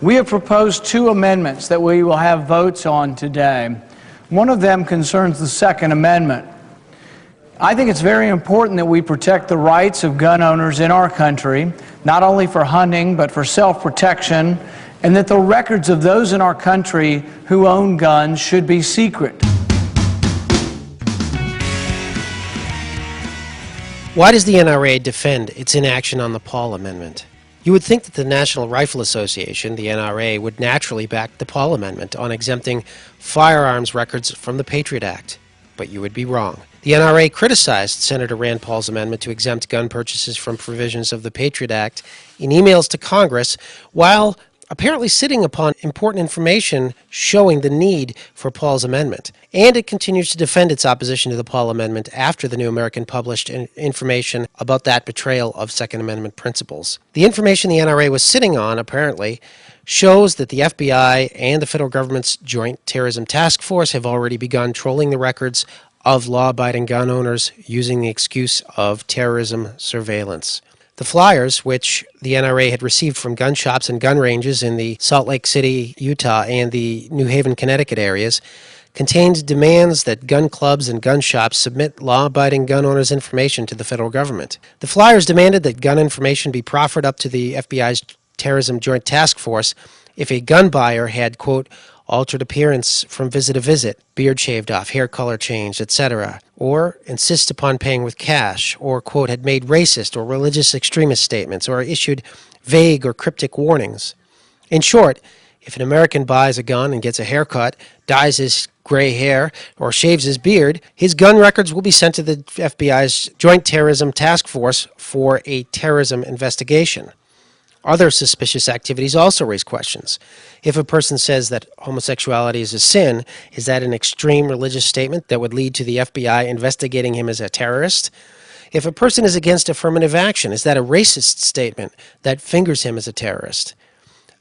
We have proposed two amendments that we will have votes on today. One of them concerns the Second Amendment. I think it's very important that we protect the rights of gun owners in our country, not only for hunting, but for self-protection, and that the records of those in our country who own guns should be secret. Why does the NRA defend its inaction on the Paul Amendment? You would think that the National Rifle Association, the NRA, would naturally back the Paul Amendment on exempting firearms records from the Patriot Act. But you would be wrong. The NRA criticized Senator Rand Paul's amendment to exempt gun purchases from provisions of the Patriot Act in emails to Congress, while apparently sitting upon important information showing the need for Paul's amendment. And it continues to defend its opposition to the Paul Amendment after the New American published information about that betrayal of Second Amendment principles. The information the NRA was sitting on, apparently, shows that the FBI and the federal government's Joint Terrorism Task Force have already begun trolling the records of law-abiding gun owners using the excuse of terrorism surveillance. The flyers, which the NRA had received from gun shops and gun ranges in the Salt Lake City, Utah, and the New Haven, Connecticut areas, contained demands that gun clubs and gun shops submit law-abiding gun owners' information to the federal government. The flyers demanded that gun information be proffered up to the FBI's Terrorism Joint Task Force if a gun buyer had, quote, altered appearance from visit to visit, beard shaved off, hair color changed, etc., or insist upon paying with cash, or, quote, had made racist or religious extremist statements, or issued vague or cryptic warnings. In short, if an American buys a gun and gets a haircut, dyes his gray hair, or shaves his beard, his gun records will be sent to the FBI's Joint Terrorism Task Force for a terrorism investigation. Other suspicious activities also raise questions. If a person says that homosexuality is a sin, is that an extreme religious statement that would lead to the FBI investigating him as a terrorist? If a person is against affirmative action, is that a racist statement that fingers him as a terrorist?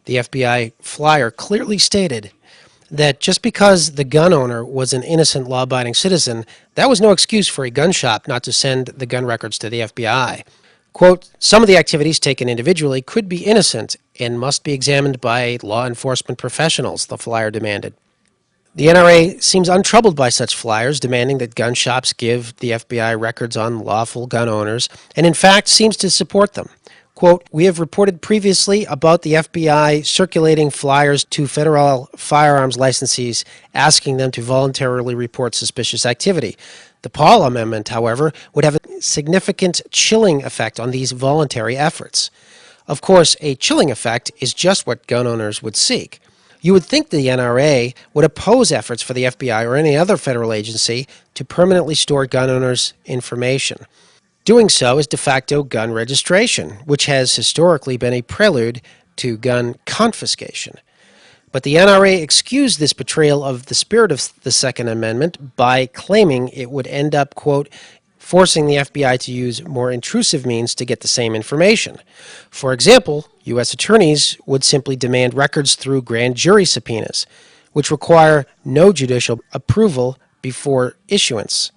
The FBI flyer clearly stated that just because the gun owner was an innocent law-abiding citizen, that was no excuse for a gun shop not to send the gun records to the FBI. Quote, some of the activities taken individually could be innocent and must be examined by law enforcement professionals, the flyer demanded. The NRA seems untroubled by such flyers demanding that gun shops give the FBI records on lawful gun owners, and in fact seems to support them. Quote, we have reported previously about the FBI circulating flyers to federal firearms licensees asking them to voluntarily report suspicious activity. The Paul Amendment, however, would have a significant chilling effect on these voluntary efforts. Of course, a chilling effect is just what gun owners would seek. You would think the NRA would oppose efforts for the FBI or any other federal agency to permanently store gun owners' information. Doing so is de facto gun registration, which has historically been a prelude to gun confiscation. But the NRA excused this betrayal of the spirit of the Second Amendment by claiming it would end up, quote, forcing the FBI to use more intrusive means to get the same information. For example, U.S. attorneys would simply demand records through grand jury subpoenas, which require no judicial approval before issuance.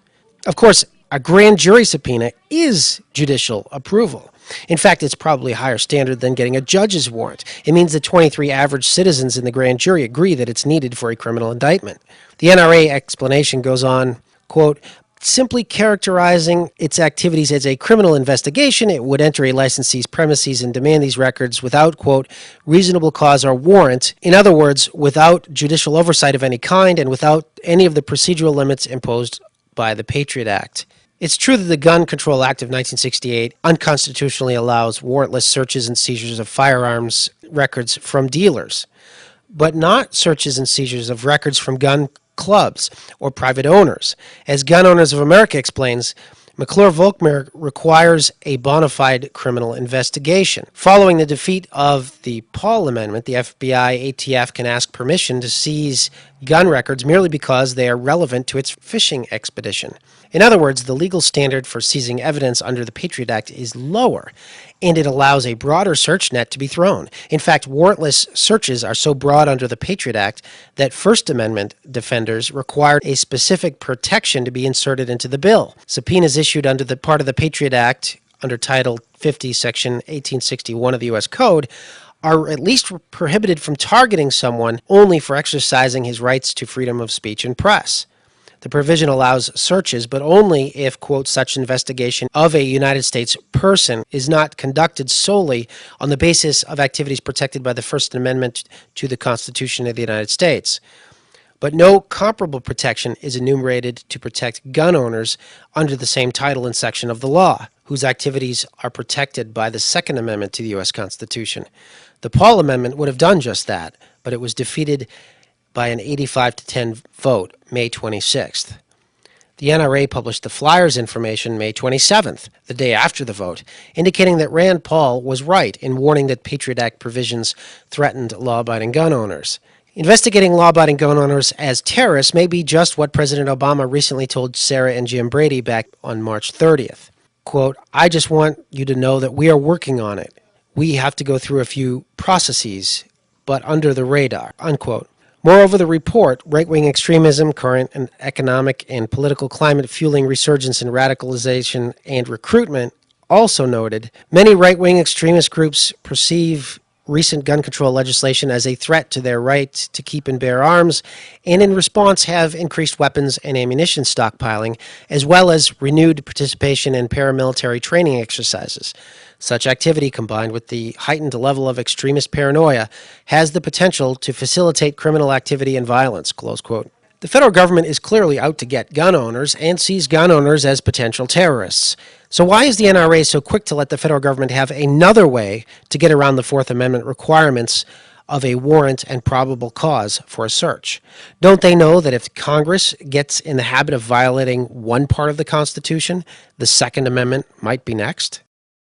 Of course, a grand jury subpoena is judicial approval. In fact, it's probably a higher standard than getting a judge's warrant. It means that 23 average citizens in the grand jury agree that it's needed for a criminal indictment. The NRA explanation goes on, quote, simply characterizing its activities as a criminal investigation, it would enter a licensee's premises and demand these records without, quote, reasonable cause or warrant. In other words, without judicial oversight of any kind and without any of the procedural limits imposed by the Patriot Act. It's true that the Gun Control Act of 1968 unconstitutionally allows warrantless searches and seizures of firearms records from dealers, but not searches and seizures of records from gun clubs or private owners. As Gun Owners of America explains, McClure-Volkmer requires a bona fide criminal investigation. Following the defeat of the Paul Amendment, the FBI ATF can ask permission to seize gun records merely because they are relevant to its fishing expedition. In other words, the legal standard for seizing evidence under the Patriot Act is lower, and it allows a broader search net to be thrown. In fact, warrantless searches are so broad under the Patriot Act that First Amendment defenders required a specific protection to be inserted into the bill. Subpoenas issued under the part of the Patriot Act under Title 50, Section 1861 of the U.S. Code are at least prohibited from targeting someone only for exercising his rights to freedom of speech and press. The provision allows searches, but only if, quote, such investigation of a United States person is not conducted solely on the basis of activities protected by the First Amendment to the Constitution of the United States. But no comparable protection is enumerated to protect gun owners under the same title and section of the law, whose activities are protected by the Second Amendment to the U.S. Constitution. The Paul Amendment would have done just that, but it was defeated by an 85-10 vote, May 26th. The NRA published the flyers information May 27th, the day after the vote, indicating that Rand Paul was right in warning that Patriot Act provisions threatened law-abiding gun owners. Investigating law-abiding gun owners as terrorists may be just what President Obama recently told Sarah and Jim Brady back on March 30th. Quote, "I just want you to know that we are working on it. We have to go through a few processes, but under the radar," unquote. Moreover, the report, Right-Wing Extremism, Current and Economic and Political Climate Fueling Resurgence in Radicalization and Recruitment, also noted, many right-wing extremist groups perceive recent gun control legislation as a threat to their right to keep and bear arms, and in response have increased weapons and ammunition stockpiling, as well as renewed participation in paramilitary training exercises. Such activity, combined with the heightened level of extremist paranoia, has the potential to facilitate criminal activity and violence, close quote. The federal government is clearly out to get gun owners and sees gun owners as potential terrorists. So why is the NRA so quick to let the federal government have another way to get around the Fourth Amendment requirements of a warrant and probable cause for a search? Don't they know that if Congress gets in the habit of violating one part of the Constitution, the Second Amendment might be next?